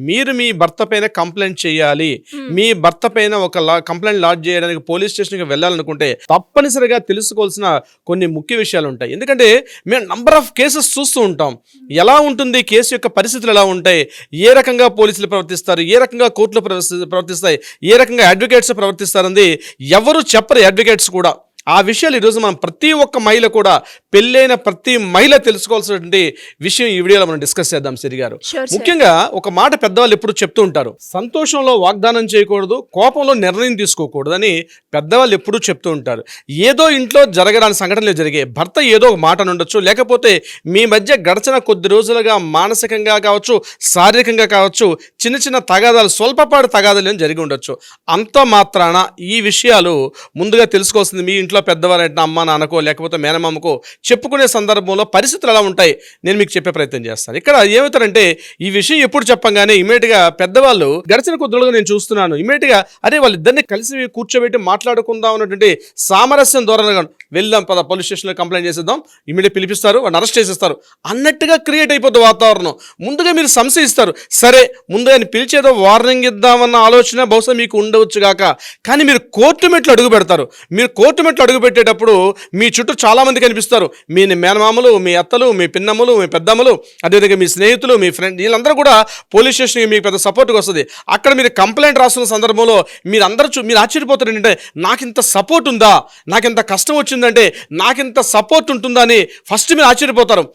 మీరు మీ భర్త పైన కంప్లైంట్ చేయాలి. మీ భర్త పైన ఒక కంప్లైంట్ లాడ్జ్ చేయడానికి పోలీస్ స్టేషన్కి వెళ్ళాలనుకుంటే తప్పనిసరిగా తెలుసుకోవాల్సిన కొన్ని ముఖ్య విషయాలు ఉంటాయి. ఎందుకంటే మేము నంబర్ ఆఫ్ కేసెస్ చూస్తూ ఉంటాం. ఎలా ఉంటుంది కేసు యొక్క పరిస్థితులు, ఎలా ఉంటాయి, ఏ రకంగా పోలీసులు ప్రవర్తిస్తారు, ఏ రకంగా కోర్టులు ప్రవర్తిస్తాయి, ఏ రకంగా అడ్వకేట్స్ ప్రవర్తిస్తారని ఎవరు చెప్పరు, అడ్వకేట్స్ కూడా. ఆ విషయాలు ఈరోజు మనం ప్రతి ఒక్క మహిళ కూడా, పెళ్ళైన ప్రతి మహిళ తెలుసుకోవాల్సినటువంటి విషయం ఈ వీడియోలో మనం డిస్కస్ చేద్దాం సిరి గారు. ముఖ్యంగా ఒక మాట పెద్దవాళ్ళు ఎప్పుడు చెప్తూ ఉంటారు, సంతోషంలో వాగ్దానం చేయకూడదు, కోపంలో నిర్ణయం తీసుకోకూడదు అని పెద్దవాళ్ళు ఎప్పుడూ చెప్తూ ఉంటారు. ఏదో ఇంట్లో జరగడానికి సంఘటనలు జరిగాయి, భర్త ఏదో ఒక మాట ఉండొచ్చు, లేకపోతే మీ మధ్య గడిచిన కొద్ది రోజులుగా మానసికంగా కావచ్చు, శారీరకంగా కావచ్చు, చిన్న చిన్న తగాదాలు, స్వల్పపాటి తగాదాలు జరిగి ఉండొచ్చు. అంత మాత్రాన ఈ విషయాలు ముందుగా తెలుసుకోవాల్సింది మీ ఇంట్లో పెద్దవారంటే అమ్మ నాన్నకో లేకపోతే మేనమామకో చెప్పుకునే సందర్భంలో పరిస్థితులు ఎలా ఉంటాయి నేను మీకు చెప్పే ప్రయత్నం చేస్తాను. ఇక్కడ ఏమవుతారంటే ఈ విషయం ఎప్పుడు చెప్పంగానే ఇమీడియట్గా పెద్దవాళ్ళు గడిచిన కొద్దిగా నేను చూస్తున్నాను, ఇమీడియట్గా అరే వాళ్ళిద్దరిని కలిసి కూర్చోబెట్టి మాట్లాడుకుందాం అన్నటువంటి సామరస్యం ద్వారా వెళ్దాం పద పోలీస్ స్టేషన్లో కంప్లైంట్ చేసేద్దాం, ఇమీడియట్ పిలిపిస్తారు, వాడిని అరెస్ట్ చేసేస్తారు అన్నట్టుగా క్రియేట్ అయిపోద్ది వాతావరణం. ముందుగా మీరు సంశయిస్తారు, సరే ముందుగా పిలిచేదో వార్నింగ్ ఇద్దామన్న ఆలోచన బహుశా మీకు ఉండవచ్చు గాక, కానీ మీరు కోర్టు మెట్లు అడుగు పెడతారు. మీరు కోర్టు మెట్లు అడుగు పెట్టేటప్పుడు మీ చుట్టూ చాలా మంది కనిపిస్తారు, మీ మేనమామలు, మీ అత్తలు, మీ పిన్నమ్మలు, మీ పెద్దమ్మలు, అదేవిధంగా మీ స్నేహితులు, మీ ఫ్రెండ్, వీళ్ళందరూ కూడా పోలీస్ స్టేషన్కి మీకు పెద్ద సపోర్ట్గా వస్తుంది. అక్కడ మీరు కంప్లైంట్ రాస్తున్న సందర్భంలో మీరు ఆశ్చర్యపోతారు, ఏంటంటే నాకింత సపోర్ట్ ఉందా, నాకింత కష్టం వచ్చిందంటే నాకింత సపోర్ట్ ఉంటుందా అని ఫస్ట్ మీరు ఆశ్చర్యపోతారు.